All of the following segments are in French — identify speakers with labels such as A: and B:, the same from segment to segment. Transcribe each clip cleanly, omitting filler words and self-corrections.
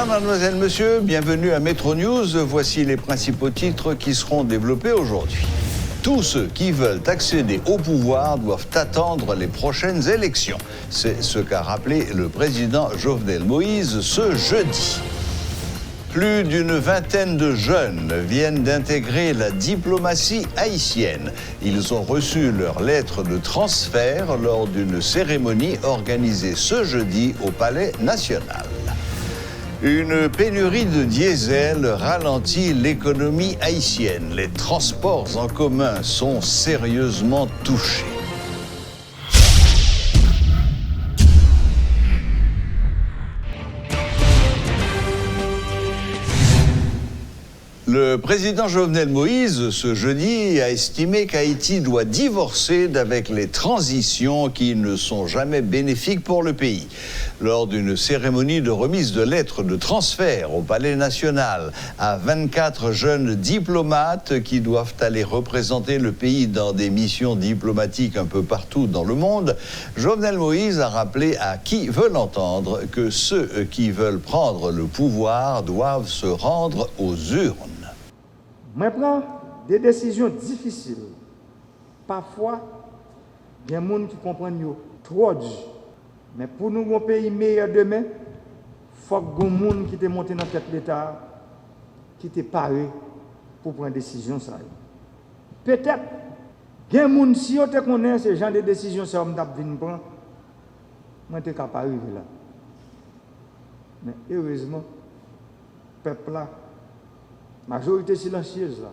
A: Bonsoir mademoiselle, monsieur, bienvenue à Métro News. Voici les principaux titres qui seront développés aujourd'hui. Tous ceux qui veulent accéder au pouvoir doivent attendre les prochaines élections. C'est ce qu'a rappelé le président Jovenel Moïse ce jeudi. Plus d'une vingtaine de jeunes viennent d'intégrer la diplomatie haïtienne. Ils ont reçu leur lettre de transfert lors d'une cérémonie organisée ce jeudi au Palais national. Une pénurie de diesel ralentit l'économie haïtienne. Les transports en commun sont sérieusement touchés. Le président Jovenel Moïse, ce jeudi, a estimé qu'Haïti doit divorcer d'avec les transitions qui ne sont jamais bénéfiques pour le pays. Lors d'une cérémonie de remise de lettres de transfert au Palais national à 24 jeunes diplomates qui doivent aller représenter le pays dans des missions diplomatiques un peu partout dans le monde, Jovenel Moïse a rappelé à qui veut l'entendre que ceux qui veulent prendre le pouvoir doivent se rendre aux urnes.
B: Je prends des décisions difficiles. Parfois, il y a des gens qui comprennent trop dur. Mais pour nous, un pays meilleur demain, il faut que les gens qui sont montés dans la tête de l'État, qui sont parés pour prendre des décisions. Peut-être, il y a des gens, si on connaît ce genre de décisions, ça va venir prendre, moi, je suis capable d'arriver là. Mais heureusement, le peuple là, majorité silencieuse là.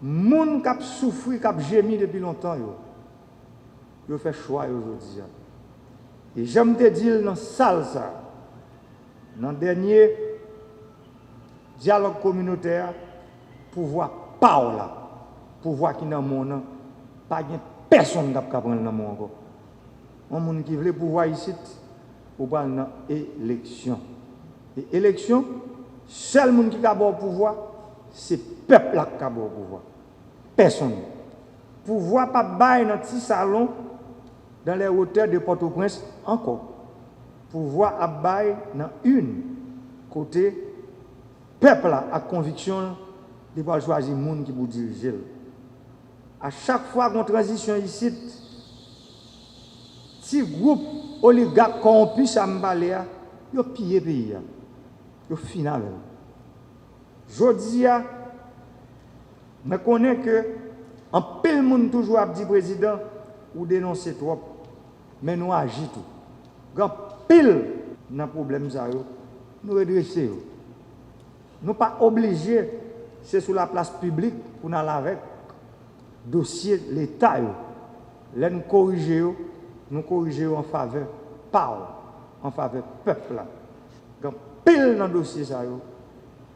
B: Moun qui a souffert, qui a gémi depuis longtemps, yo fait choix aujourd'hui. Et j'aime te dire dans la salle ça, dans le dernier dialogue communautaire, pouvoir parler là, pouvoir qui dans le monde, pas personne qui a prendre dans le monde encore. Un monde qui veut pouvoir ici, pour parler dans l'élection. Et élection, seul monde qui a le pouvoir, c'est le peuple qui a le pouvoir. Personne. Pouvoir pas bailler dans un petit salon dans les hauteurs de Port-au-Prince encore. Pouvoir à bailler dans une côté peuple a conviction de pouvoir choisir le monde qui vous diriger. À chaque fois qu'on transition ici, si groupe oligarque corrompu ça me balé, yo pillé pays. Au final, je dis, je connais que en pile monde toujours a dit président ou dénoncer trop, mais nous agissons tout. Quand pile dans problème ça, nous redresser. Nous pas obligés, c'est sur la place publique pour nous aller avec dossier l'État. Là nous corriger, en faveur en faveur peuple là. Quand pile dans le dossier ça yo,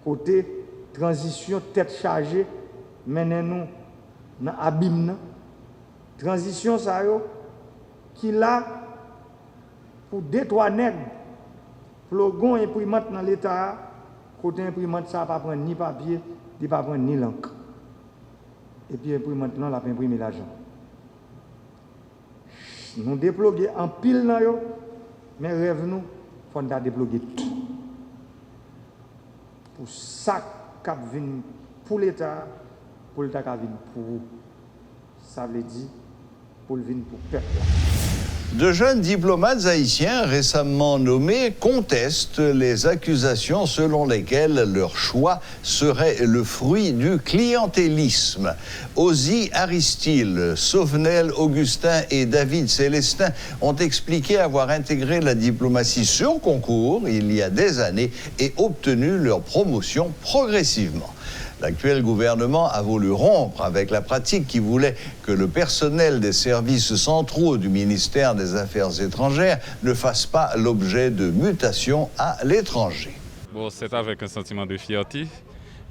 B: côté transition tête chargée menez-nous dans abîme transition ça yo qui là pour deux trois nègres plogon imprimante dans l'état côté imprimante ça pas prendre ni papier ni pas prendre ni l'encre et puis imprimante là la imprimer l'argent nous déploguer en pile dans yo mais rêve nous faut déploguer tout pour ça qui vient pour l'État qui vient pour vous. Ça veut dire pour le venir pour le peuple.
A: De jeunes diplomates haïtiens récemment nommés contestent les accusations selon lesquelles leur choix serait le fruit du clientélisme. Ozzy Aristide, Sauvenel Augustin et David Célestin ont expliqué avoir intégré la diplomatie sur concours il y a des années et obtenu leur promotion progressivement. L'actuel gouvernement a voulu rompre avec la pratique qui voulait que le personnel des services centraux du ministère des Affaires étrangères ne fasse pas l'objet de mutations à l'étranger.
C: Bon, c'est avec un sentiment de fierté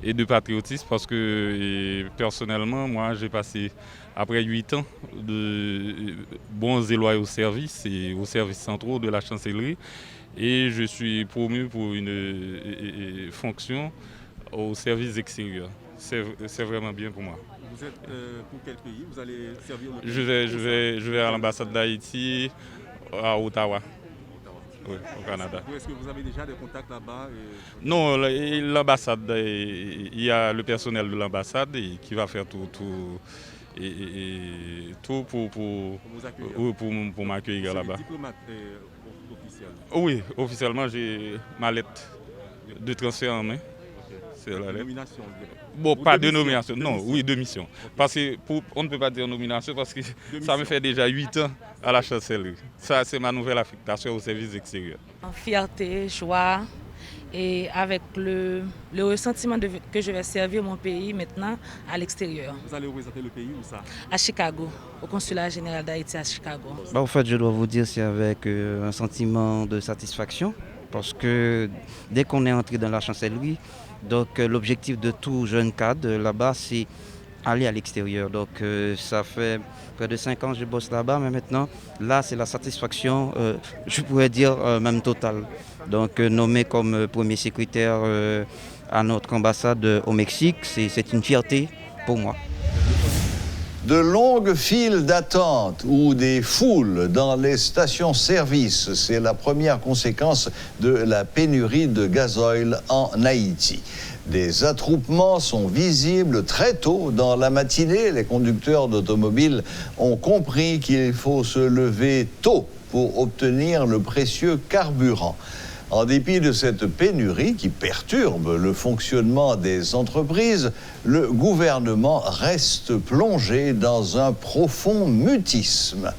C: et de patriotisme parce que personnellement, moi, j'ai passé après 8 ans de bons et loyaux services et aux services centraux de la chancellerie et je suis promu pour une fonction au service extérieur. C'est vraiment bien pour moi.
D: Vous êtes pour quel pays? Vous allez servir le pays?
C: Je vais à l'ambassade d'Haïti à Ottawa. Oui, au Canada.
D: Est-ce que vous avez déjà des contacts là-bas
C: Non, l'ambassade, il y a le personnel de l'ambassade qui va faire tout pour m'accueillir là-bas.
D: C'est diplomate officiel.
C: Oui, officiellement, j'ai ma lettre de transfert en main.
D: Okay.
C: C'est la lettre.
D: Nomination.
C: Bon,
D: Ou
C: pas
D: de
C: de
D: mission.
C: nomination, non, oui, de mission. Okay. Parce que on ne peut pas dire nomination parce que ça me fait déjà 8 ans à la chancellerie. Ça, c'est ma nouvelle affectation au service extérieur.
E: Fierté, joie et avec le ressentiment que je vais servir mon pays maintenant à l'extérieur.
D: Vous allez représenter le pays où ça?
E: À Chicago, au consulat général d'Haïti à Chicago.
F: En fait, je dois vous dire, c'est avec un sentiment de satisfaction parce que dès qu'on est entré dans la chancellerie, donc l'objectif de tout jeune cadre là-bas, c'est aller à l'extérieur. Donc ça fait près de 5 ans que je bosse là-bas, mais maintenant, là, c'est la satisfaction, je pourrais dire même totale. Donc nommé comme premier secrétaire à notre ambassade au Mexique, c'est une fierté pour moi.
A: De longues files d'attente ou des foules dans les stations-service, c'est la première conséquence de la pénurie de gasoil en Haïti. Des attroupements sont visibles très tôt dans la matinée. Les conducteurs d'automobiles ont compris qu'il faut se lever tôt pour obtenir le précieux carburant. En dépit de cette pénurie qui perturbe le fonctionnement des entreprises, le gouvernement reste plongé dans un profond mutisme.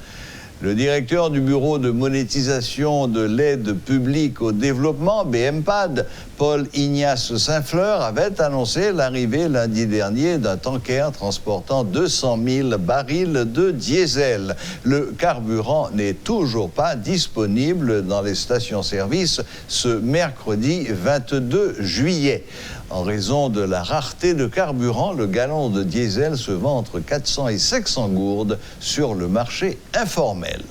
A: Le directeur du Bureau de monétisation de l'aide publique au développement, BMPAD, Paul Ignace Saint-Fleur, avait annoncé l'arrivée lundi dernier d'un tanker transportant 200 000 barils de diesel. Le carburant n'est toujours pas disponible dans les stations-service ce mercredi 22 juillet. En raison de la rareté de carburant, le gallon de diesel se vend entre 400 et 500 gourdes sur le marché informel.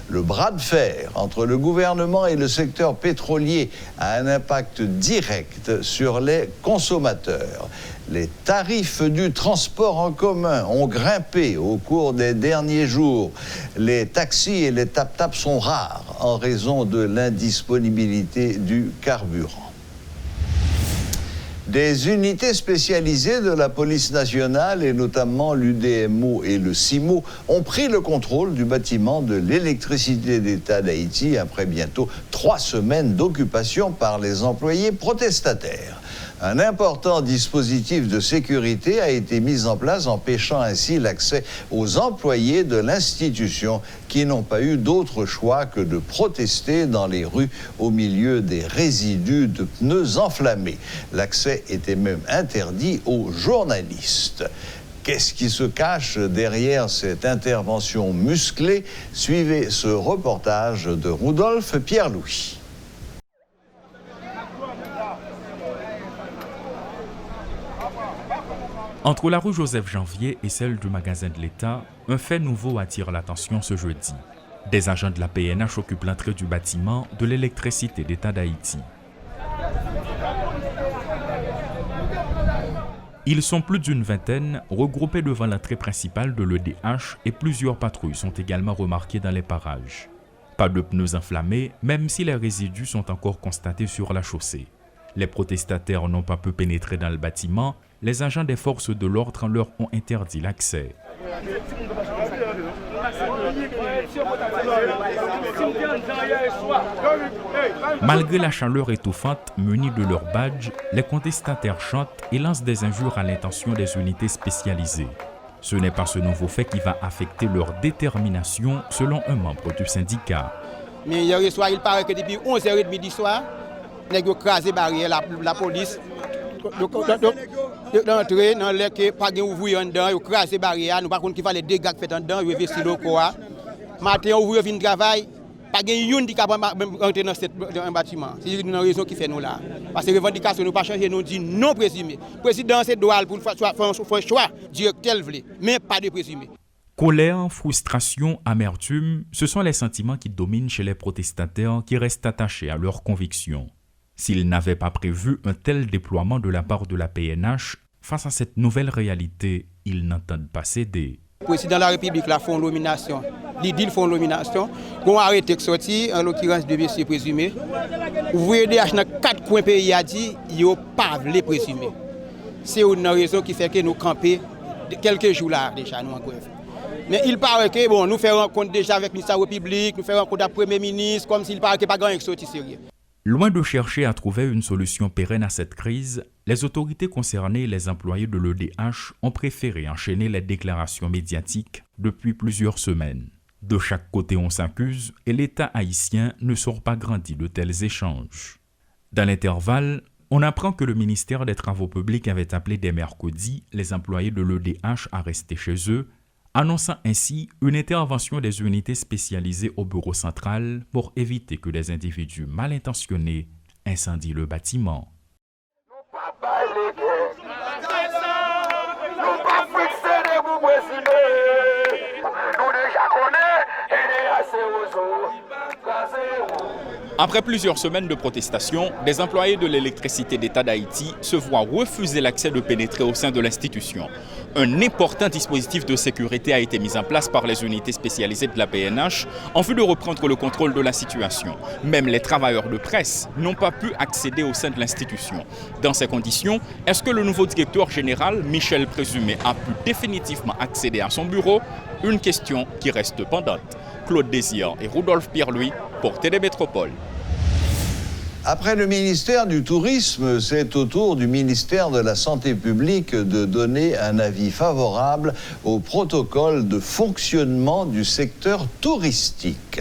A: Le bras de fer entre le gouvernement et le secteur pétrolier a un impact direct sur les consommateurs. Les tarifs du transport en commun ont grimpé au cours des derniers jours. Les taxis et les tap-tap sont rares en raison de l'indisponibilité du carburant. Des unités spécialisées de la police nationale et notamment l'UDMO et le CIMO ont pris le contrôle du bâtiment de l'électricité d'État d'Haïti après bientôt 3 semaines d'occupation par les employés protestataires. Un important dispositif de sécurité a été mis en place, empêchant ainsi l'accès aux employés de l'institution qui n'ont pas eu d'autre choix que de protester dans les rues au milieu des résidus de pneus enflammés. L'accès était même interdit aux journalistes. Qu'est-ce qui se cache derrière cette intervention musclée? Suivez ce reportage de Rudolph Pierre-Louis.
G: Entre la rue Joseph-Janvier et celle du magasin de l'État, un fait nouveau attire l'attention ce jeudi. Des agents de la PNH occupent l'entrée du bâtiment de l'électricité d'État d'Haïti. Ils sont plus d'une vingtaine, regroupés devant l'entrée principale de l'EDH et plusieurs patrouilles sont également remarquées dans les parages. Pas de pneus enflammés, même si les résidus sont encore constatés sur la chaussée. Les protestataires n'ont pas pu pénétrer dans le bâtiment. Les agents des forces de l'ordre leur ont interdit l'accès. Malgré la chaleur étouffante, munis de leurs badges, les contestataires chantent et lancent des injures à l'intention des unités spécialisées. Ce n'est pas ce nouveau fait qui va affecter leur détermination, selon un membre du syndicat.
H: Mais hier soir, il paraît que depuis 11h30 du soir, ils ont crasé barrière la police. D'entrer dans les que pas de ouvrier en dedans, ils ont crasé barrière, nous par contre qui va les dégâts fait en dedans, ils ont investi le quoi. Matin ouvrier vient travail, pas de yon qui capable rentrer dans un bâtiment. C'est une raison qui fait nous là. Parce que les revendications nous pas changer, nous dit non présumé. Président c'est droit pour faire un choix directeur mais pas de présumé.
G: Colère, frustration, amertume, ce sont les sentiments qui dominent chez les protestataires qui restent attachés à leurs convictions. S'ils n'avaient pas prévu un tel déploiement de la part de la PNH, face à cette nouvelle réalité, ils n'entendent pas céder.
H: Le président de la République a fait une nomination. Il fait une nomination. On a arrêté de sortir, en l'occurrence de messieurs présumés. Vous voyez, dans 4 coins pays a dit, il n'y a pas les présumés. C'est une raison qui fait que nous campons quelques jours là déjà, nous en grève. Mais il paraît que bon, nous faisons rencontre déjà avec le ministère de la République, nous faisons rencontre avec le Premier ministre, comme s'il paraît qu'il n'y a pas grand-chose qui sérieux.
G: Loin de chercher à trouver une solution pérenne à cette crise, les autorités concernées et les employés de l'EDH ont préféré enchaîner les déclarations médiatiques depuis plusieurs semaines. De chaque côté on s'accuse et l'État haïtien ne sort pas grandi de tels échanges. Dans l'intervalle, on apprend que le ministère des Travaux publics avait appelé dès mercredi les employés de l'EDH à rester chez eux, annonçant ainsi une intervention des unités spécialisées au bureau central pour éviter que des individus mal intentionnés incendient le bâtiment.
I: Après plusieurs semaines de protestation, des employés de l'électricité d'État d'Haïti se voient refuser l'accès de pénétrer au sein de l'institution. Un important dispositif de sécurité a été mis en place par les unités spécialisées de la PNH en vue de reprendre le contrôle de la situation. Même les travailleurs de presse n'ont pas pu accéder au sein de l'institution. Dans ces conditions, est-ce que le nouveau directeur général, Michel Présumé, a pu définitivement accéder à son bureau? Une question qui reste pendante. Claude Désir et Rudolph Pierre-Louis pour Télé Métropole.
A: Après le ministère du Tourisme, c'est au tour du ministère de la Santé publique de donner un avis favorable au protocole de fonctionnement du secteur touristique.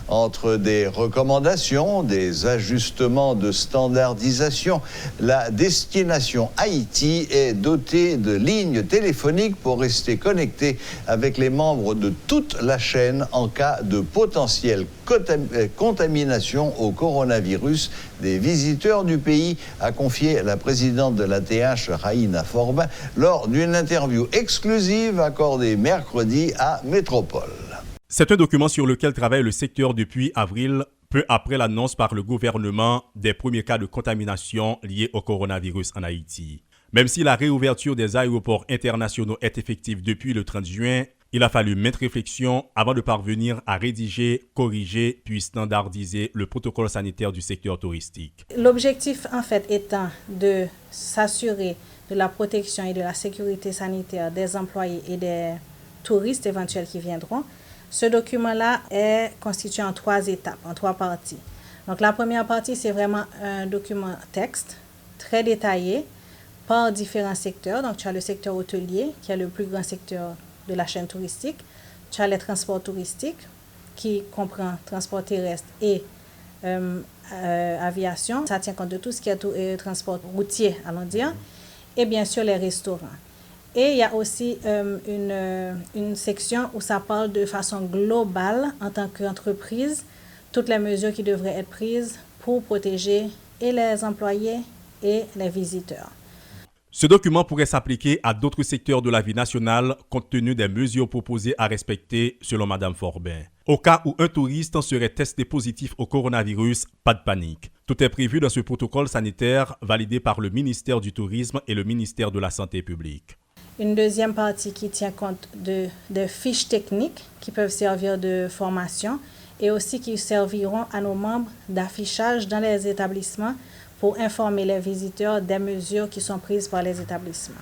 A: Entre des recommandations, des ajustements de standardisation, la destination Haïti est dotée de lignes téléphoniques pour rester connectée avec les membres de toute la chaîne en cas de potentielle contamination au coronavirus des visiteurs du pays, a confié la présidente de l'ATH, Raïna Forbin, lors d'une interview exclusive accordée mercredi à Métropole.
J: C'est un document sur lequel travaille le secteur depuis avril, peu après l'annonce par le gouvernement des premiers cas de contamination liés au coronavirus en Haïti. Même si la réouverture des aéroports internationaux est effective depuis le 30 juin, il a fallu maintes réflexions avant de parvenir à rédiger, corriger puis standardiser le protocole sanitaire du secteur touristique.
K: L'objectif en fait étant de s'assurer de la protection et de la sécurité sanitaire des employés et des touristes éventuels qui viendront. Ce document-là est constitué en 3 étapes, en 3 parties. Donc la première partie, c'est vraiment un document texte très détaillé par différents secteurs. Donc tu as le secteur hôtelier, qui est le plus grand secteur de la chaîne touristique. Tu as les transports touristiques, qui comprend transport terrestre et aviation. Ça tient compte de tout ce qui est transport routier, allons dire. Et bien sûr, les restaurants. Et il y a aussi une section où ça parle de façon globale, en tant qu'entreprise, toutes les mesures qui devraient être prises pour protéger et les employés et les visiteurs.
J: Ce document pourrait s'appliquer à d'autres secteurs de la vie nationale compte tenu des mesures proposées à respecter selon Mme Forbin. Au cas où un touriste serait testé positif au coronavirus, pas de panique. Tout est prévu dans ce protocole sanitaire validé par le ministère du Tourisme et le ministère de la Santé publique.
K: Une deuxième partie qui tient compte de fiches techniques qui peuvent servir de formation et aussi qui serviront à nos membres d'affichage dans les établissements pour informer les visiteurs des mesures qui sont prises par les établissements.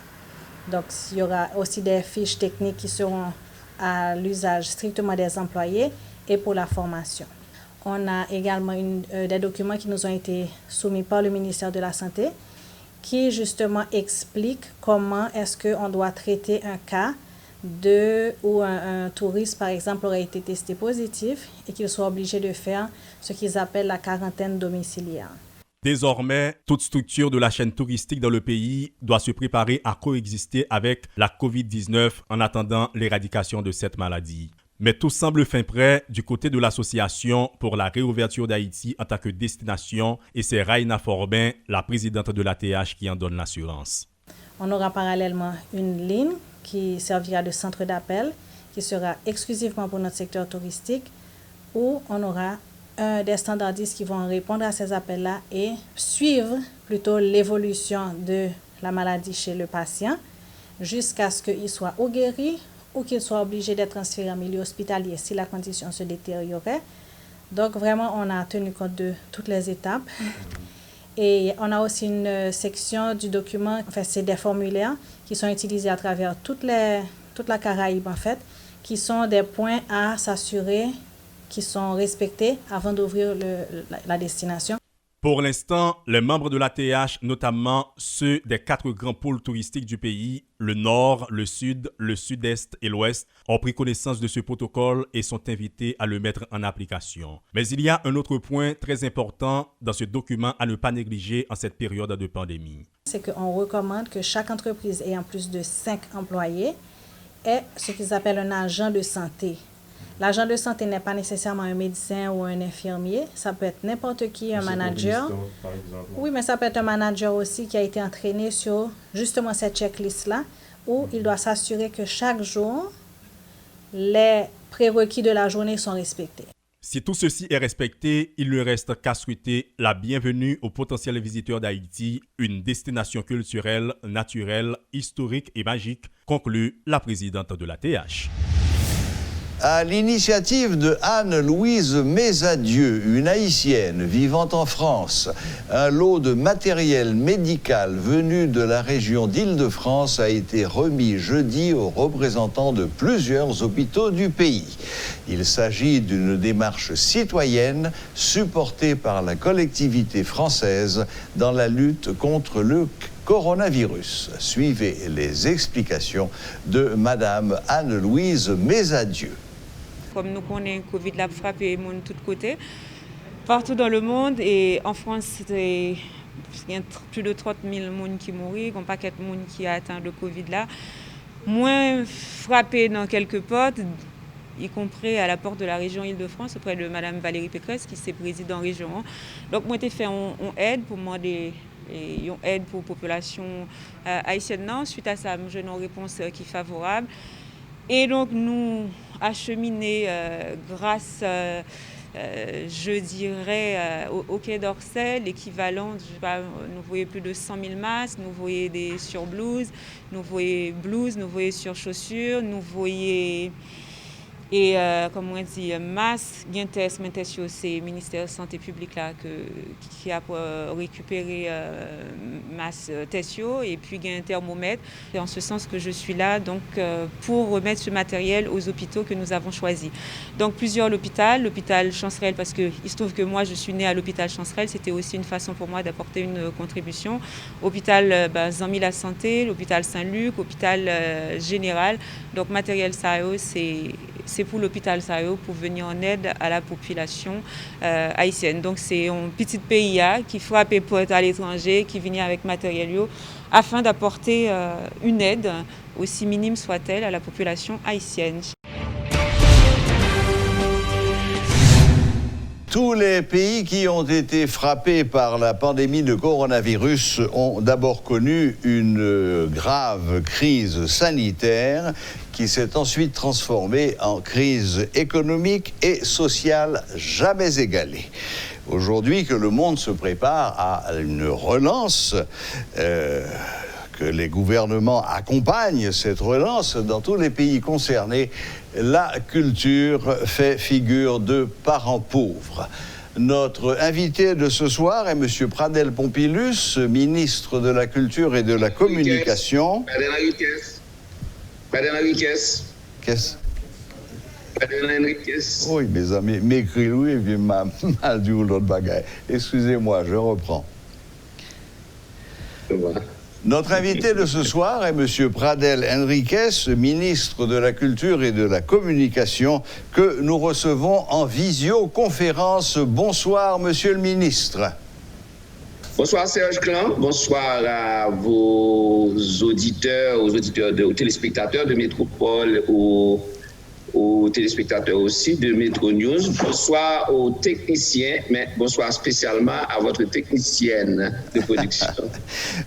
K: Donc, il y aura aussi des fiches techniques qui seront à l'usage strictement des employés et pour la formation. On a également des documents qui nous ont été soumis par le ministère de la Santé qui justement explique comment est-ce qu'on doit traiter un cas où un touriste, par exemple, aurait été testé positif et qu'il soit obligé de faire ce qu'ils appellent la quarantaine domiciliaire.
J: Désormais, toute structure de la chaîne touristique dans le pays doit se préparer à coexister avec la COVID-19 en attendant l'éradication de cette maladie. Mais tout semble fin prêt du côté de l'association pour la réouverture d'Haïti en tant que destination et c'est Raïna Forbin, la présidente de l'ATH, qui en donne l'assurance.
K: On aura parallèlement une ligne qui servira de centre d'appel qui sera exclusivement pour notre secteur touristique où on aura des standardistes qui vont répondre à ces appels-là et suivre plutôt l'évolution de la maladie chez le patient jusqu'à ce qu'il soit ou guéri ou qu'ils soient obligés d'être transférés en milieu hospitalier si la condition se détériorait. Donc vraiment, on a tenu compte de toutes les étapes. Et on a aussi une section du document, enfin c'est des formulaires qui sont utilisés à travers toute la Caraïbe en fait, qui sont des points à s'assurer qui sont respectés avant d'ouvrir la destination.
J: Pour l'instant, les membres de l'ATH, notamment ceux des 4 grands pôles touristiques du pays, le Nord, le Sud, le Sud-Est et l'Ouest, ont pris connaissance de ce protocole et sont invités à le mettre en application. Mais il y a un autre point très important dans ce document à ne pas négliger en cette période de pandémie.
K: C'est qu'on recommande que chaque entreprise ayant plus de 5 employés ait ce qu'ils appellent un agent de santé. L'agent de santé n'est pas nécessairement un médecin ou un infirmier. Ça peut être n'importe qui, un manager. Par exemple. Oui, mais ça peut être un manager aussi qui a été entraîné sur justement cette checklist-là, où il doit s'assurer que chaque jour, les prérequis de la journée sont respectés.
J: Si tout ceci est respecté, il ne reste qu'à souhaiter la bienvenue aux potentiels visiteurs d'Haïti, une destination culturelle, naturelle, historique et magique, conclut la présidente de l'ATH.
A: À l'initiative de Anne-Louise Mesadieu, une Haïtienne vivant en France, un lot de matériel médical venu de la région d'Île-de-France a été remis jeudi aux représentants de plusieurs hôpitaux du pays. Il s'agit d'une démarche citoyenne supportée par la collectivité française dans la lutte contre le coronavirus. Suivez les explications de Madame Anne-Louise Mesadieu.
L: Comme nous connaissons, le Covid a frappé le monde de tous côtés, partout dans le monde. Et en France, il y a plus de 30 000 personnes qui mourent, il y a un paquet de monde qui a atteint le Covid là. Moins frappé dans quelques portes, y compris à la porte de la région Île-de-France, auprès de Mme Valérie Pécresse, qui est présidente en région. Donc, moi, j'ai fait une aide pour demander une aide pour la population haïtienne. Suite à ça, j'ai une réponse qui est favorable. Et donc, nous acheminer grâce, je dirais, au Quai d'Orsay, l'équivalent, nous voyons plus de 100 000 masques, nous voyons des surblouses, nous voyons blouses, nous voyons surchaussures, nous voyons et comme on dit, masques, c'est le ministère de la Santé publique là, qui a récupéré masse testio et puis il y a un thermomètre. C'est en ce sens que je suis là donc, pour remettre ce matériel aux hôpitaux que nous avons choisis. Donc plusieurs l'hôpital Chancerelle, parce qu'il se trouve que moi je suis née à l'hôpital Chancerelle, c'était aussi une façon pour moi d'apporter une contribution. Hôpital Zami la Santé, l'hôpital Saint-Luc, hôpital général. Donc matériel SAO, c'est pour l'hôpital SAO pour venir en aide à la population haïtienne. Donc c'est un petit pays qui frappe les portes à l'étranger, qui vient avec matériel afin d'apporter une aide, aussi minime soit-elle, à la population haïtienne.
A: Tous les pays qui ont été frappés par la pandémie de coronavirus ont d'abord connu une grave crise sanitaire qui s'est ensuite transformée en crise économique et sociale jamais égalée. Aujourd'hui, que le monde se prépare à une relance, que les gouvernements accompagnent cette relance dans tous les pays concernés, la culture fait figure de parent pauvre. Notre invité de ce soir est M. Pradel Pompilus, ministre de la Culture et de la Communication.
M: Pradel Enriquez.
A: Qu'est-ce?
M: Pradel Enriquez.
A: Oui, mes amis, m'écris-lui et puis m'a dit l'autre bagaille. Excusez-moi, je reprends.
M: Voilà.
A: Notre invité de ce soir est M. Pradel Enriquez, ministre de la Culture et de la Communication, que nous recevons en visioconférence. Bonsoir, Monsieur le ministre.
M: Bonsoir Serge Clan, bonsoir à vos auditeurs, aux téléspectateurs de Métropole, aux téléspectateurs aussi de Métro News. Bonsoir aux techniciens, mais bonsoir spécialement à votre technicienne de production.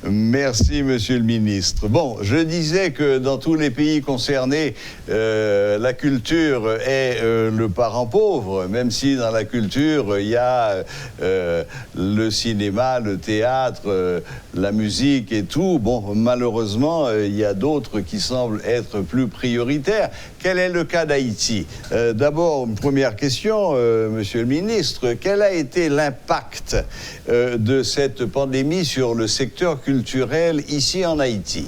A: Merci, Monsieur le ministre. Bon, je disais que dans tous les pays concernés, la culture est le parent pauvre, même si dans la culture, il y a le cinéma, le théâtre, la musique et tout. Bon, malheureusement, il y a d'autres qui semblent être plus prioritaires. Quel est le cas d'Haïti? D'abord, une première question, Monsieur le ministre. Quel a été l'impact de cette pandémie sur le secteur culturel ici en Haïti?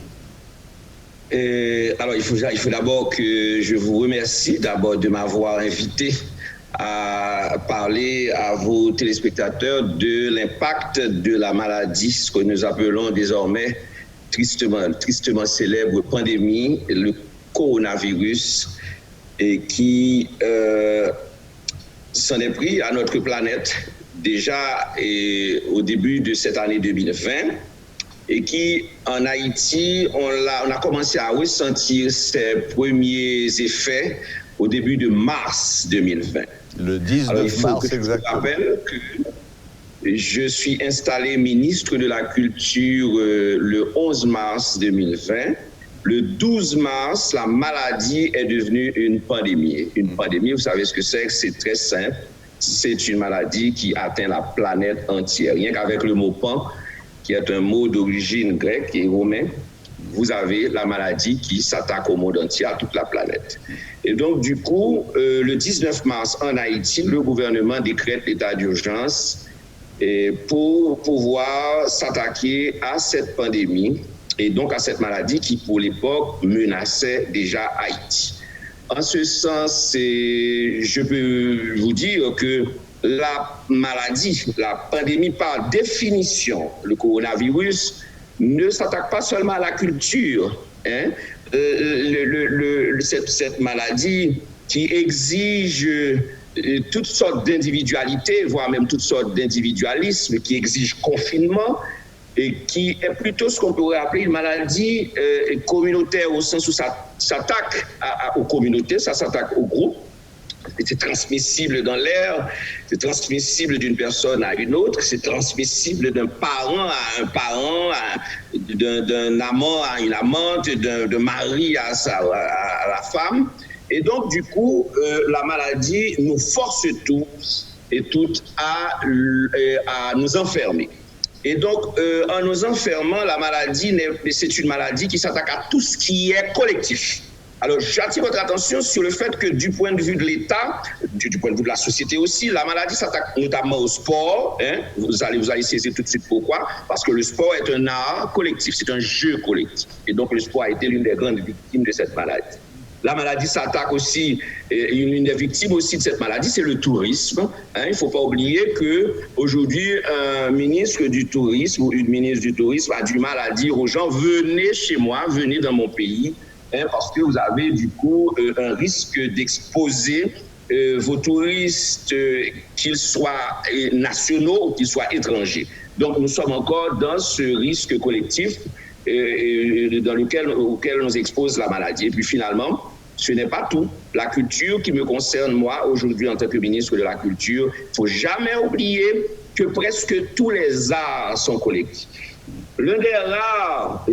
M: Alors, il faut d'abord que je vous remercie d'abord de m'avoir invité à parler à vos téléspectateurs de l'impact de la maladie, ce que nous appelons désormais tristement célèbre pandémie, le coronavirus, et qui s'en est pris à notre planète déjà au début de cette année 2020, et qui, en Haïti, on a commencé à ressentir ses premiers effets au début de mars 2020.
A: Le 19 mars, exactement.
M: Je rappelle que je suis installé ministre de la Culture le 11 mars 2020. Le 12 mars, la maladie est devenue une pandémie. Une pandémie, vous savez ce que c'est très simple. C'est une maladie qui atteint la planète entière. Rien qu'avec le mot pan, qui est un mot d'origine grecque et romain, vous avez la maladie qui s'attaque au monde entier, à toute la planète. Et donc, du coup, le 19 mars, en Haïti, le gouvernement décrète l'état d'urgence pour pouvoir s'attaquer à cette pandémie et donc à cette maladie qui, pour l'époque, menaçait déjà Haïti. En ce sens, je peux vous dire que la maladie, la pandémie par définition, le coronavirus, ne s'attaque pas seulement à la culture. Hein? Cette maladie qui exige toutes sortes d'individualités, voire même toutes sortes d'individualisme, qui exige confinement et qui est plutôt ce qu'on pourrait appeler une maladie communautaire au sens où ça s'attaque aux communautés, ça s'attaque aux groupes. C'est transmissible dans l'air, c'est transmissible d'une personne à une autre, c'est transmissible d'un parent à un parent, d'un amant à une amante, d'un mari à la femme. Et donc, du coup, la maladie nous force tous et toutes à nous enfermer. Et donc, en nous enfermant, la maladie, c'est une maladie qui s'attaque à tout ce qui est collectif. Alors, j'attire votre attention sur le fait que du point de vue de l'État, du point de vue de la société aussi, la maladie s'attaque notamment au sport. Hein. Vous allez saisir tout de suite pourquoi. Parce que le sport est un art collectif, c'est un jeu collectif. Et donc, le sport a été l'une des grandes victimes de cette maladie. La maladie s'attaque aussi, une des victimes aussi de cette maladie, c'est le tourisme. Hein. Il ne faut pas oublier qu'aujourd'hui, un ministre du tourisme ou une ministre du tourisme a du mal à dire aux gens, venez chez moi, venez dans mon pays. Parce que vous avez du coup un risque d'exposer vos touristes, qu'ils soient nationaux ou qu'ils soient étrangers. Donc nous sommes encore dans ce risque collectif auquel nous expose la maladie. Et puis finalement, ce n'est pas tout. La culture qui me concerne moi aujourd'hui en tant que ministre de la Culture, il ne faut jamais oublier que presque tous les arts sont collectifs. L'un des rares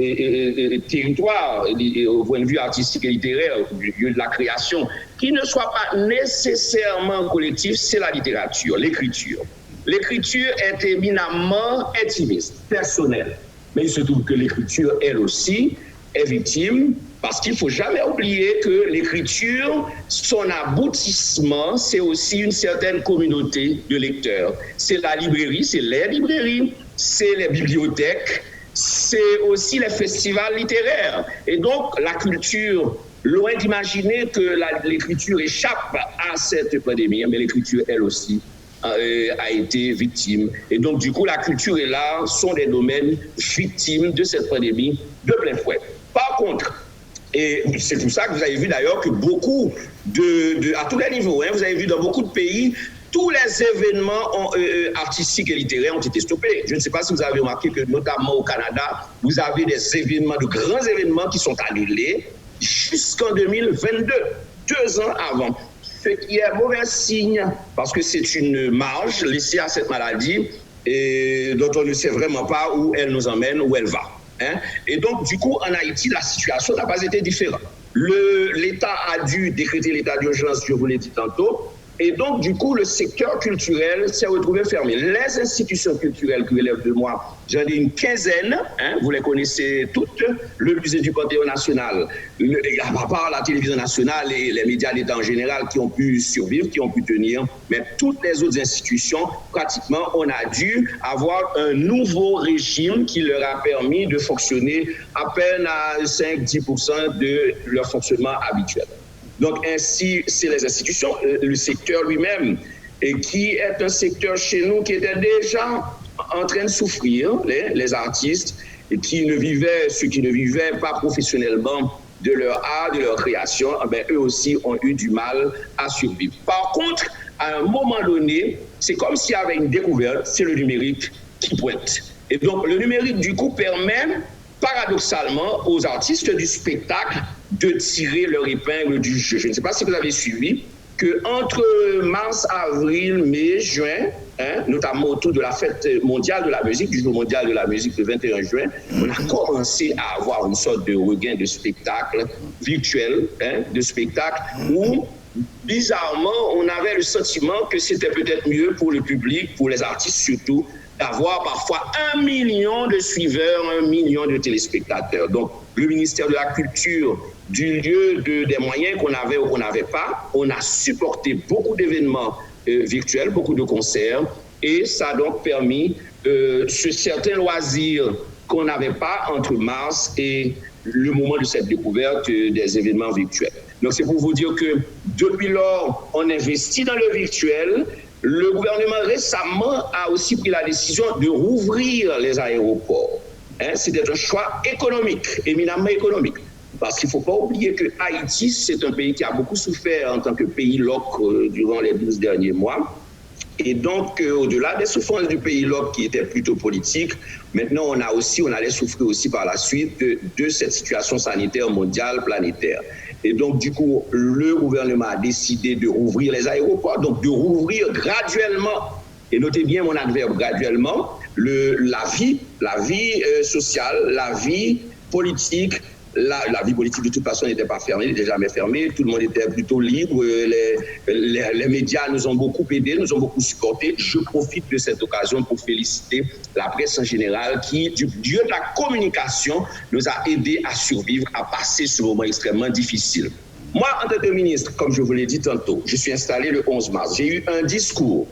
M: territoires au point de vue artistique et littéraire, du lieu de la création, qui ne soit pas nécessairement collectif, c'est la littérature, l'écriture. L'écriture est éminemment intimiste, personnelle. Mais il se trouve que l'écriture, elle aussi, est victime, parce qu'il ne faut jamais oublier que l'écriture, son aboutissement, c'est aussi une certaine communauté de lecteurs. C'est la librairie, c'est les librairies, c'est les bibliothèques, c'est aussi les festivals littéraires. Et donc, la culture, loin d'imaginer que l'écriture échappe à cette pandémie, mais l'écriture, elle aussi, a été victime. Et donc, du coup, la culture et l'art sont des domaines victimes de cette pandémie de plein fouet. Par contre, et c'est pour ça que vous avez vu d'ailleurs que beaucoup à tous les niveaux, hein, vous avez vu dans beaucoup de pays, tous les événements artistiques et littéraires ont été stoppés. Je ne sais pas si vous avez remarqué que notamment au Canada, vous avez des événements, de grands événements qui sont annulés jusqu'en 2022, 2 ans avant. Ce qui est mauvais signe, parce que c'est une marge laissée à cette maladie et dont on ne sait vraiment pas où elle nous emmène, où elle va. Hein? Et donc, du coup, en Haïti, la situation n'a pas été différente. L'État a dû décréter l'état d'urgence, je vous l'ai dit tantôt, Et donc, du coup, le secteur culturel s'est retrouvé fermé. Les institutions culturelles qui relèvent de moi, j'en ai une quinzaine, vous les connaissez toutes, le musée du Panthéon national, à part la télévision nationale et les médias d'État en général qui ont pu survivre, qui ont pu tenir, mais toutes les autres institutions, pratiquement, on a dû avoir un nouveau régime qui leur a permis de fonctionner à peine à 5-10% de leur fonctionnement habituel. Donc ainsi, c'est les institutions, le secteur lui-même, et qui est un secteur chez nous qui était déjà en train de souffrir, les artistes, et ceux qui ne vivaient pas professionnellement de leur art, de leur création, eux aussi ont eu du mal à survivre. Par contre, à un moment donné, c'est comme s'il y avait une découverte, c'est le numérique qui pointe. Et donc le numérique, du coup, permet paradoxalement aux artistes du spectacle de tirer leur épingle du jeu. Je ne sais pas si vous avez suivi qu'entre mars, avril, mai, juin, notamment autour de la fête mondiale de la musique, du jour mondial de la musique le 21 juin, on a commencé à avoir une sorte de regain de spectacle virtuel, de spectacle où, bizarrement, on avait le sentiment que c'était peut-être mieux pour le public, pour les artistes surtout, d'avoir parfois 1 million de suiveurs, 1 million de téléspectateurs. Donc, le ministère de la Culture, du lieu des moyens qu'on avait ou qu'on n'avait pas, on a supporté beaucoup d'événements virtuels, beaucoup de concerts, et ça a donc permis ce certain loisir qu'on n'avait pas entre mars et le moment de cette découverte des événements virtuels. Donc, c'est pour vous dire que depuis lors, on investit dans le virtuel. Le gouvernement récemment a aussi pris la décision de rouvrir les aéroports. C'était un choix économique, éminemment économique. Parce qu'il ne faut pas oublier que Haïti, c'est un pays qui a beaucoup souffert en tant que pays LOC durant les 12 derniers mois. Et donc, au-delà des souffrances du pays LOC qui étaient plutôt politiques, maintenant on allait souffrir aussi par la suite de cette situation sanitaire mondiale, planétaire. Et donc, du coup, le gouvernement a décidé de rouvrir les aéroports, donc de rouvrir graduellement, et notez bien mon adverbe, graduellement, la vie sociale, la vie politique. La vie politique de toute façon n'était pas fermée, n'était jamais fermée, tout le monde était plutôt libre, les médias nous ont beaucoup aidés, nous ont beaucoup supportés. Je profite de cette occasion pour féliciter la presse en général qui, du lieu de la communication, nous a aidés à survivre, à passer ce moment extrêmement difficile. Moi, en tant que ministre, comme je vous l'ai dit tantôt, je suis installé le 11 mars, j'ai eu un discours.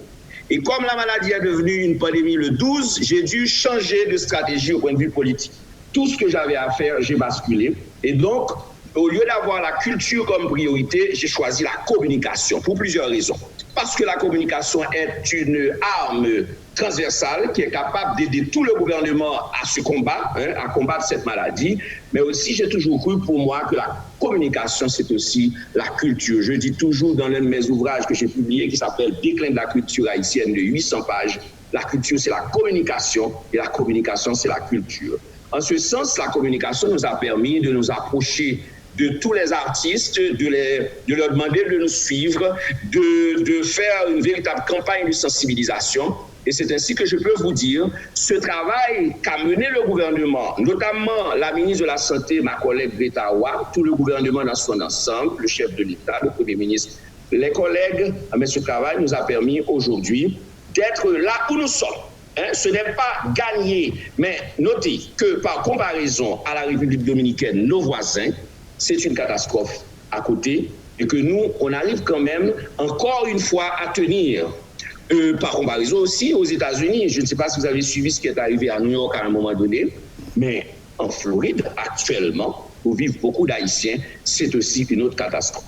M: Et comme la maladie est devenue une pandémie le 12, j'ai dû changer de stratégie au point de vue politique. Tout ce que j'avais à faire, j'ai basculé. Et donc, au lieu d'avoir la culture comme priorité, j'ai choisi la communication pour plusieurs raisons. Parce que la communication est une arme transversale qui est capable d'aider tout le gouvernement à se combattre, à combattre cette maladie. Mais aussi, j'ai toujours cru pour moi que la communication, c'est aussi la culture. Je dis toujours dans l'un de mes ouvrages que j'ai publié qui s'appelle « Déclin de la culture haïtienne » de 800 pages, la culture, c'est la communication et la communication, c'est la culture. En ce sens, la communication nous a permis de nous approcher de tous les artistes, de leur demander de nous suivre, de faire une véritable campagne de sensibilisation. Et c'est ainsi que je peux vous dire, ce travail qu'a mené le gouvernement, notamment la ministre de la Santé, ma collègue Greta Wa, tout le gouvernement dans son ensemble, le chef de l'État, le Premier ministre, les collègues, mais ce travail nous a permis aujourd'hui d'être là où nous sommes. Ce n'est pas gagné, mais notez que par comparaison à la République dominicaine, nos voisins, c'est une catastrophe à côté et que nous, on arrive quand même encore une fois à tenir. Par comparaison aussi aux États-Unis, je ne sais pas si vous avez suivi ce qui est arrivé à New York à un moment donné, mais en Floride, actuellement, où vivent beaucoup d'Haïtiens, c'est aussi une autre catastrophe.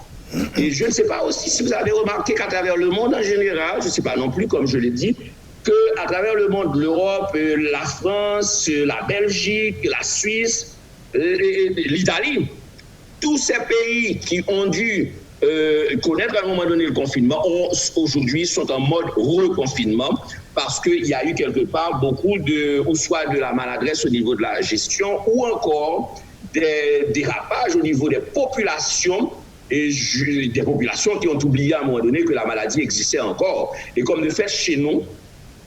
M: Et je ne sais pas aussi si vous avez remarqué qu'à travers le monde en général, je ne sais pas non plus, comme je l'ai dit, qu'à travers le monde, l'Europe, la France, la Belgique, la Suisse, l'Italie, tous ces pays qui ont dû connaître à un moment donné le confinement, aujourd'hui sont en mode reconfinement parce qu'il y a eu quelque part beaucoup ou soit de la maladresse au niveau de la gestion ou encore des dérapages au niveau des populations et des populations qui ont oublié à un moment donné que la maladie existait encore. Et comme de fait chez nous,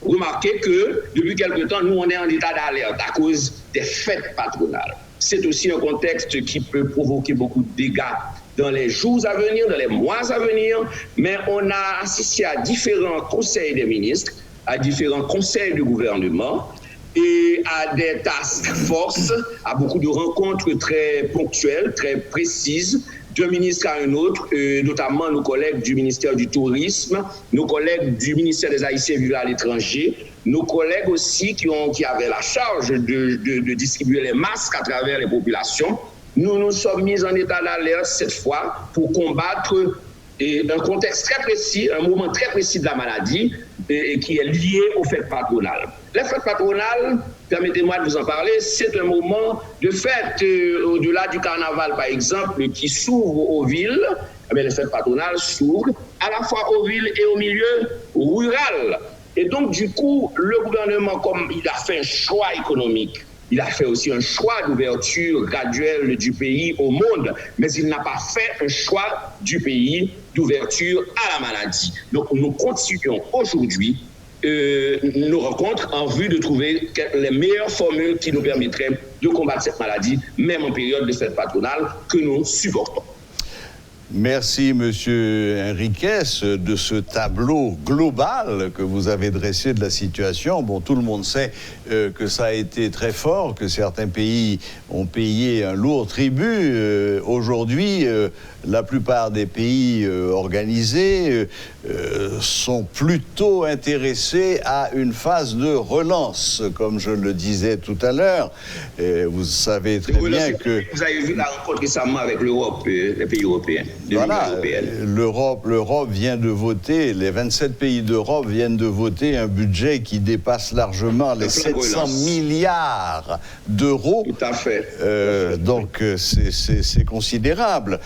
M: remarquez que depuis quelque temps, nous, on est en état d'alerte à cause des fêtes patronales. c'est aussi un contexte qui peut provoquer beaucoup de dégâts dans les jours à venir, dans les mois à venir, mais on a assisté à différents conseils des ministres, à différents conseils de gouvernement et à des task force, à beaucoup de rencontres très ponctuelles, très précises, d'un ministre à un autre, notamment nos collègues du ministère du Tourisme, nos collègues du ministère des Haïtiens vivant à l'étranger, nos collègues aussi qui avaient la charge de distribuer les masques à travers les populations. Nous nous sommes mis en état d'alerte cette fois pour combattre un contexte très précis, un moment très précis de la maladie qui est lié aux fêtes patronales. Les fêtes patronales, permettez-moi de vous en parler, c'est un moment de fête au-delà du carnaval par exemple qui s'ouvre aux villes. Mais les fêtes patronales s'ouvrent à la fois aux villes et au milieu rural. Et donc du coup, le gouvernement, comme il a fait un choix économique, il a fait aussi un choix d'ouverture graduelle du pays au monde, mais il n'a pas fait un choix du pays d'ouverture à la maladie. Donc nous continuons aujourd'hui nos rencontres en vue de trouver les meilleures formules qui nous permettraient de combattre cette maladie, même en période de fête patronale que nous supportons.
A: Merci, Monsieur Henriquez, de ce tableau global que vous avez dressé de la situation. Bon, tout le monde sait que ça a été très fort, que certains pays ont payé un lourd tribut. Aujourd'hui, la plupart des pays organisés sont plutôt intéressés à une phase de relance, comme je le disais tout à l'heure. Vous savez très bien que...
M: Vous avez vu la rencontre récemment avec l'Europe, les pays européens.
A: Voilà, l'Europe vient de voter, les 27 pays d'Europe viennent de voter un budget qui dépasse largement les 700 milliards d'euros.
M: Tout à fait.
A: Donc c'est considérable.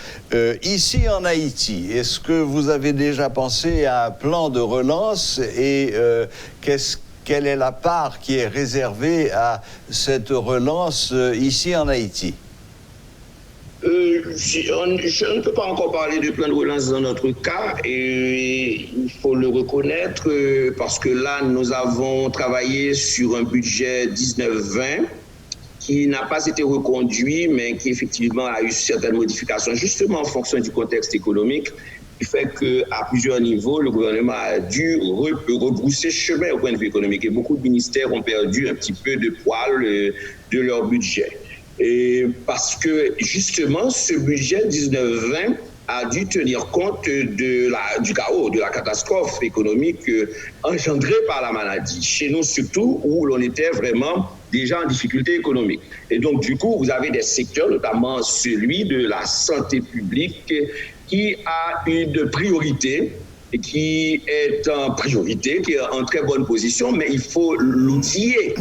A: Ici en Haïti, est-ce que vous avez déjà pensé à un plan de relance et quelle est la part qui est réservée à cette relance ici en Haïti?
M: Je ne peux pas encore parler de plan de relance dans notre cas et il faut le reconnaître parce que là, nous avons travaillé sur un budget 19-20 qui n'a pas été reconduit, mais qui effectivement a eu certaines modifications, justement en fonction du contexte économique, qui fait qu'à plusieurs niveaux, le gouvernement a dû rebrousser chemin au point de vue économique. Et beaucoup de ministères ont perdu un petit peu de poil de leur budget. Et parce que justement, ce budget 19-20 a dû tenir compte du chaos, de la catastrophe économique engendrée par la maladie. Chez nous surtout, où l'on était vraiment déjà en difficulté économique. Et donc, du coup, vous avez des secteurs, notamment celui de la santé publique, qui a une priorité, et qui est en priorité, qui est en très bonne position, mais il faut l'outiller.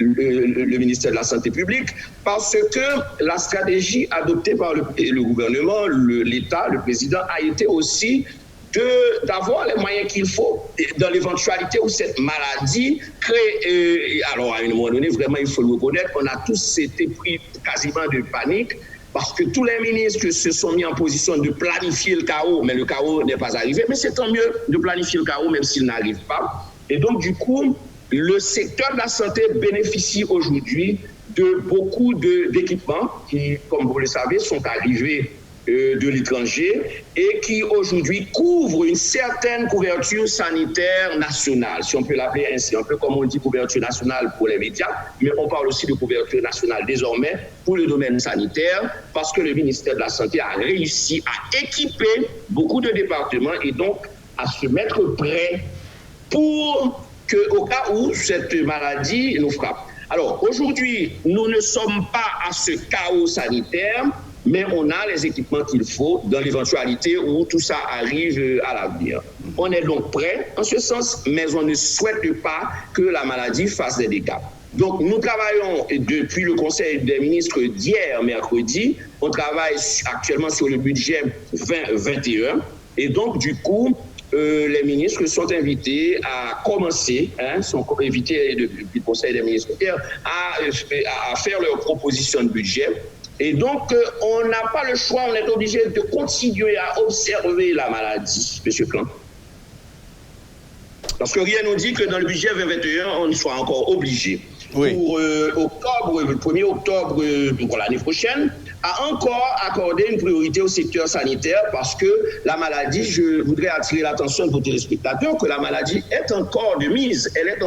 M: Le ministère de la Santé publique, parce que la stratégie adoptée par le gouvernement, l'État, le président, a été aussi d'avoir les moyens qu'il faut dans l'éventualité où cette maladie crée. Alors, à un moment donné, vraiment, il faut le reconnaître, on a tous été pris quasiment de panique, parce que tous les ministres se sont mis en position de planifier le chaos, mais le chaos n'est pas arrivé. Mais c'est tant mieux de planifier le chaos, même s'il n'arrive pas. Et donc, du coup, le secteur de la santé bénéficie aujourd'hui de beaucoup d'équipements qui, comme vous le savez, sont arrivés de l'étranger et qui aujourd'hui couvrent une certaine couverture sanitaire nationale, si on peut l'appeler ainsi, un peu comme on dit couverture nationale pour les médias, mais on parle aussi de couverture nationale désormais pour le domaine sanitaire, parce que le ministère de la Santé a réussi à équiper beaucoup de départements et donc à se mettre prêt pour au cas où cette maladie nous frappe. Alors, aujourd'hui, nous ne sommes pas à ce chaos sanitaire, mais on a les équipements qu'il faut dans l'éventualité où tout ça arrive à l'avenir. On est donc prêt en ce sens, mais on ne souhaite pas que la maladie fasse des dégâts. Donc, nous travaillons depuis le Conseil des ministres d'hier, mercredi, on travaille actuellement sur le budget 2021, et donc, du coup, les ministres sont invités à commencer, sont invités depuis le Conseil des ministres à faire leurs propositions de budget. Et donc, on n'a pas le choix, on est obligé de continuer à observer la maladie, M. Clan. Parce que rien ne nous dit que dans le budget 2021, on soit encore obligé. pour octobre, le 1er octobre pour l'année prochaine, a encore accordé une priorité au secteur sanitaire parce que la maladie, je voudrais attirer l'attention de vos téléspectateurs que la maladie est encore de mise, elle est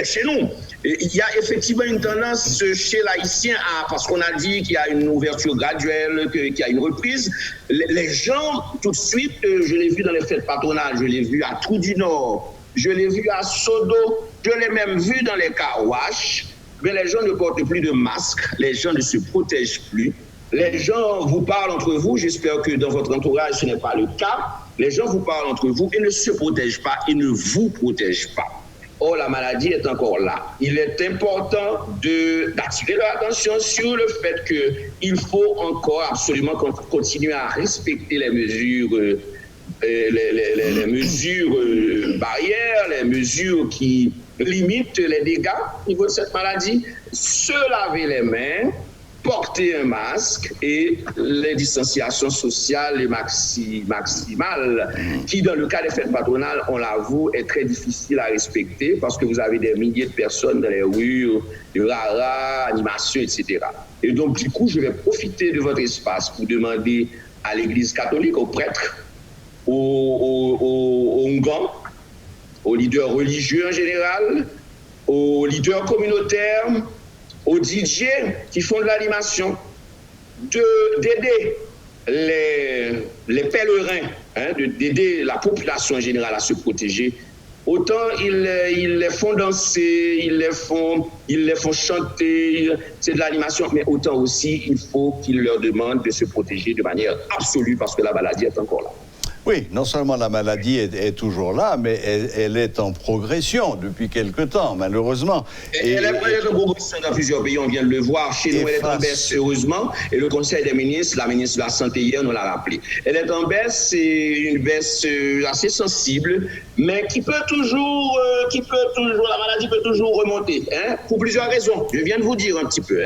M: chez nous. Il y a effectivement une tendance chez l'haïtien parce qu'on a dit qu'il y a une ouverture graduelle, qu'il y a une reprise. Les gens, tout de suite, je l'ai vu dans les fêtes patronales, je l'ai vu à Trou du Nord, je l'ai vu à Sodo, je l'ai même vu dans les car wash. Mais les gens ne portent plus de masque, les gens ne se protègent plus. Les gens vous parlent entre vous, j'espère que dans votre entourage ce n'est pas le cas. Les gens vous parlent entre vous, ils ne se protègent pas, ils ne vous protègent pas. Or, la maladie est encore là. Il est important d'attirer leur attention sur le fait qu'il faut encore absolument continuer à respecter les mesures, les mesures barrières, les mesures qui limitent les dégâts au niveau de cette maladie. Se laver les mains, porter un masque et les distanciations sociales et maximales qui, dans le cas des fêtes patronales, on l'avoue, est très difficile à respecter parce que vous avez des milliers de personnes dans les rues, de rara, animations, etc. Et donc, du coup, je vais profiter de votre espace pour demander à l'Église catholique, aux prêtres, aux Ngans, aux leaders religieux en général, aux leaders communautaires, aux DJ qui font de l'animation, d'aider les pèlerins, d'aider la population en général à se protéger. Autant ils les font danser, ils les font chanter, c'est de l'animation, mais autant aussi il faut qu'ils leur demandent de se protéger de manière absolue parce que la maladie est encore là.
A: Oui, non seulement la maladie est toujours là, mais elle est en progression depuis quelque temps, malheureusement.
M: Elle est en progression dans plusieurs pays, on vient de le voir. Chez nous, elle est en baisse, heureusement, et le Conseil des ministres, la ministre de la Santé hier nous l'a rappelé. Elle est en baisse, c'est une baisse assez sensible, mais qui peut toujours, la maladie peut toujours remonter, pour plusieurs raisons. Je viens de vous dire un petit peu,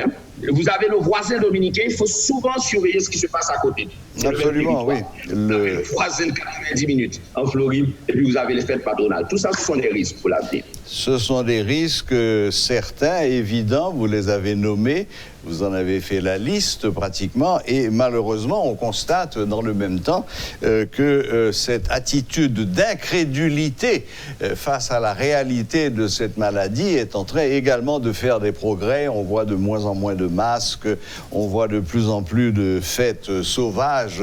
M: Vous avez nos voisins dominicains, il faut souvent surveiller ce qui se passe à côté.
A: Absolument, oui.
M: Le voisin de 90 minutes en Floride, et puis vous avez les fêtes patronales. Tout ça, ce sont des risques pour l'avenir.
A: Ce sont des risques certains, évidents, vous les avez nommés, vous en avez fait la liste pratiquement, et malheureusement, on constate dans le même temps que cette attitude d'incrédulité face à la réalité de cette maladie est en train également de faire des progrès. On voit de moins en moins de masques, on voit de plus en plus de fêtes sauvages,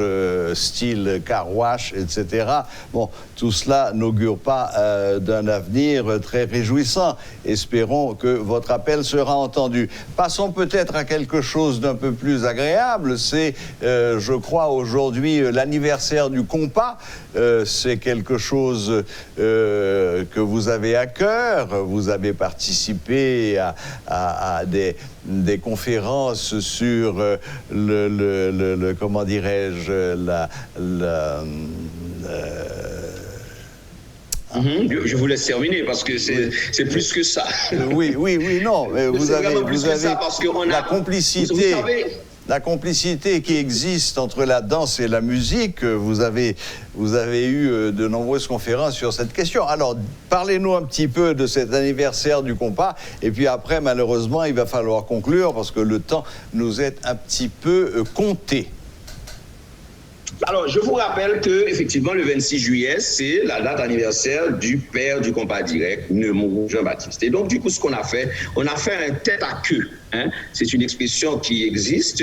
A: style car wash, etc. Bon, tout cela n'augure pas d'un avenir très réjouissant. Espérons que votre appel sera entendu. Passons peut-être à quelque chose d'un peu plus agréable. C'est, je crois, aujourd'hui l'anniversaire du compas. C'est quelque chose que vous avez à cœur. Vous avez participé à des conférences sur comment dirais-je,
M: Je vous laisse terminer parce que c'est plus que ça.
A: Oui, non. Mais vous avez la complicité. La complicité qui existe entre la danse et la musique, vous avez eu de nombreuses conférences sur cette question. Alors, parlez-nous un petit peu de cet anniversaire du compas, et puis après, malheureusement, il va falloir conclure parce que le temps nous est un petit peu compté.
M: Alors, je vous rappelle que effectivement le 26 juillet, c'est la date anniversaire du père du compas direct, Neumou Jean-Baptiste. Et donc, du coup, ce qu'on a fait un tête à queue. C'est une expression qui existe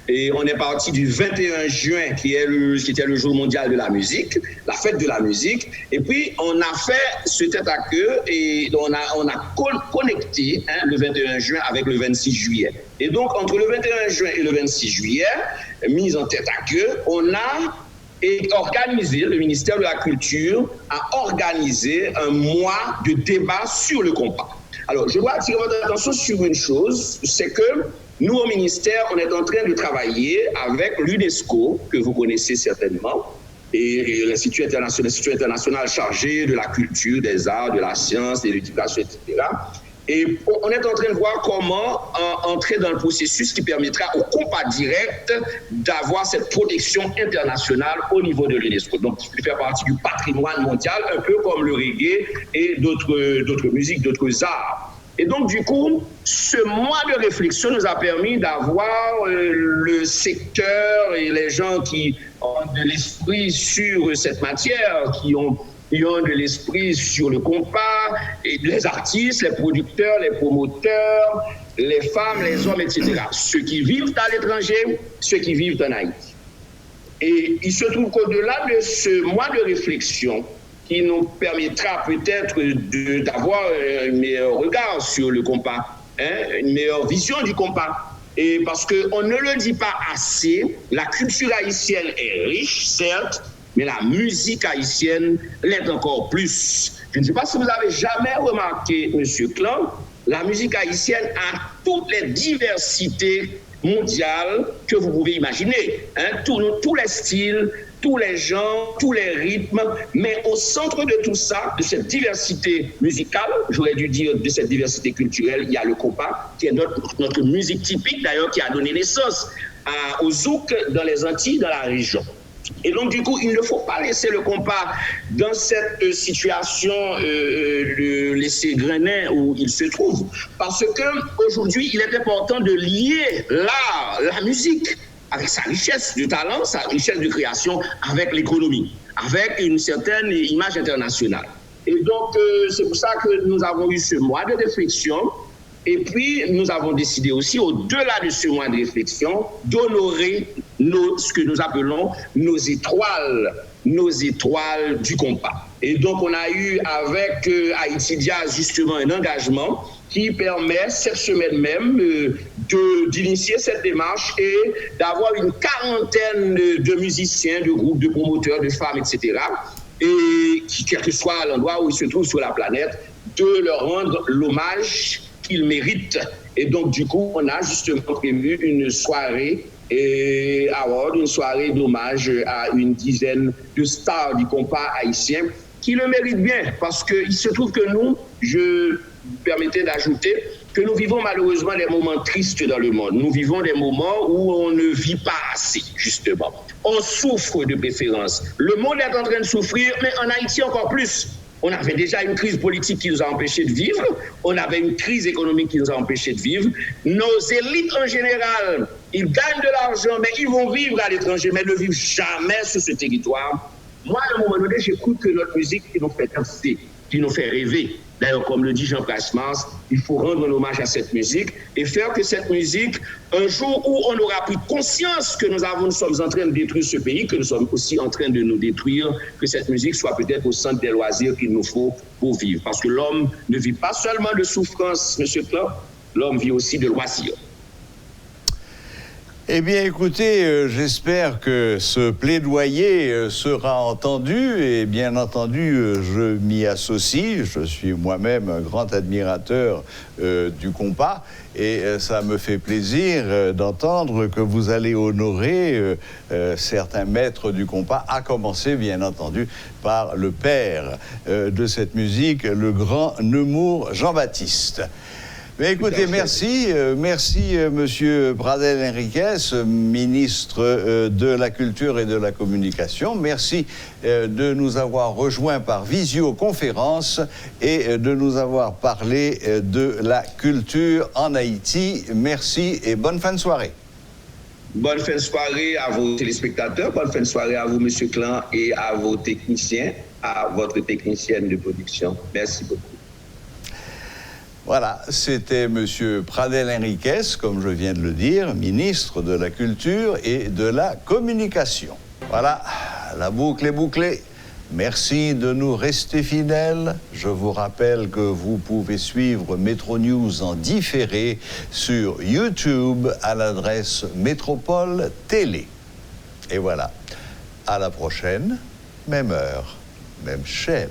M: et on est parti du 21 juin qui était le jour mondial de la musique, la fête de la musique, et puis on a fait ce tête à queue et on a connecté le 21 juin avec le 26 juillet. Et donc entre le 21 juin et le 26 juillet, mise en tête à queue, on a organisé, le ministère de la Culture a organisé un mois de débat sur le compas. Alors, je dois attirer votre attention sur une chose, c'est que nous, au ministère, on est en train de travailler avec l'UNESCO, que vous connaissez certainement, et l'Institut international chargé de la culture, des arts, de la science, de l'éducation, etc. Et on est en train de voir comment entrer dans le processus qui permettra au compas direct d'avoir cette protection internationale au niveau de l'UNESCO. Donc, il fait partie du patrimoine mondial, un peu comme le reggae et d'autres musiques, d'autres arts. Et donc, du coup, ce mois de réflexion nous a permis d'avoir le secteur et les gens qui ont de l'esprit sur cette matière, qui ont de l'esprit sur le compas, et les artistes, les producteurs, les promoteurs, les femmes, les hommes, etc. Ceux qui vivent à l'étranger, ceux qui vivent en Haïti. Et il se trouve qu'au-delà de ce mois de réflexion, qui nous permettra peut-être d'avoir un meilleur regard sur le compas, une meilleure vision du compas. Et parce qu'on ne le dit pas assez, la culture haïtienne est riche, certes, mais la musique haïtienne l'est encore plus. Je ne sais pas si vous avez jamais remarqué, M. Clan, la musique haïtienne a toutes les diversités mondiales que vous pouvez imaginer. Tous les styles, tous les genres, tous les rythmes, mais au centre de tout ça, de cette diversité musicale, j'aurais dû dire de cette diversité culturelle, il y a le compas, qui est notre musique typique d'ailleurs, qui a donné naissance au zouk dans les Antilles, dans la région. Et donc, du coup, il ne faut pas laisser le compas dans cette situation, le laisser grainer où il se trouve. Parce qu'aujourd'hui, il est important de lier l'art, la musique, avec sa richesse de talent, sa richesse de création, avec l'économie, avec une certaine image internationale. Et donc, c'est pour ça que nous avons eu ce mois de réflexion. Et puis, nous avons décidé aussi, au-delà de ce mois de réflexion, d'honorer ce que nous appelons nos étoiles du compas. Et donc, on a eu avec Haïti Jazz, justement, un engagement qui permet, cette semaine même, d'initier cette démarche et d'avoir une quarantaine de musiciens, de groupes, de promoteurs, de femmes, etc., et qui, quel que soit l'endroit où ils se trouvent sur la planète, de leur rendre l'hommage qu'ils méritent. Et donc, du coup, on a justement prévu une soirée une soirée d'hommage à une dizaine de stars du compas haïtien qui le méritent bien, parce qu'il se trouve que nous, je me permettais d'ajouter, que nous vivons malheureusement des moments tristes dans le monde. Nous vivons des moments où on ne vit pas assez, justement. On souffre de préférence. Le monde est en train de souffrir, mais en Haïti encore plus. On avait déjà une crise politique qui nous a empêchés de vivre. On avait une crise économique qui nous a empêchés de vivre. Nos élites en général, ils gagnent de l'argent, mais ils vont vivre à l'étranger, mais ne vivent jamais sur ce territoire. Moi, à un moment donné, j'écoute que notre musique qui nous fait danser, qui nous fait rêver. D'ailleurs, comme le dit Jean-Claude Mars, il faut rendre un hommage à cette musique et faire que cette musique, un jour où on aura pris conscience que nous sommes en train de détruire ce pays, que nous sommes aussi en train de nous détruire, que cette musique soit peut-être au centre des loisirs qu'il nous faut pour vivre. Parce que l'homme ne vit pas seulement de souffrance, M. Clark, l'homme vit aussi de loisirs.
A: Eh bien, écoutez, j'espère que ce plaidoyer sera entendu et bien entendu, je m'y associe. Je suis moi-même un grand admirateur du compas et ça me fait plaisir d'entendre que vous allez honorer certains maîtres du compas, à commencer, bien entendu, par le père de cette musique, le grand Nemours Jean-Baptiste. Mais écoutez, merci, Monsieur Pradel Henriquez, ministre de la Culture et de la Communication. Merci de nous avoir rejoints par visioconférence et de nous avoir parlé de la culture en Haïti. Merci et bonne fin de soirée.
M: Bonne fin de soirée à vos téléspectateurs, bonne fin de soirée à vous, Monsieur Clan, et à vos techniciens, à votre technicienne de production. Merci beaucoup.
A: Voilà, c'était M. Pradel Henriquez, comme je viens de le dire, ministre de la Culture et de la Communication. Voilà, la boucle est bouclée. Merci de nous rester fidèles. Je vous rappelle que vous pouvez suivre Métro News en différé sur YouTube à l'adresse Métropole Télé. Et voilà, à la prochaine, même heure, même chaîne.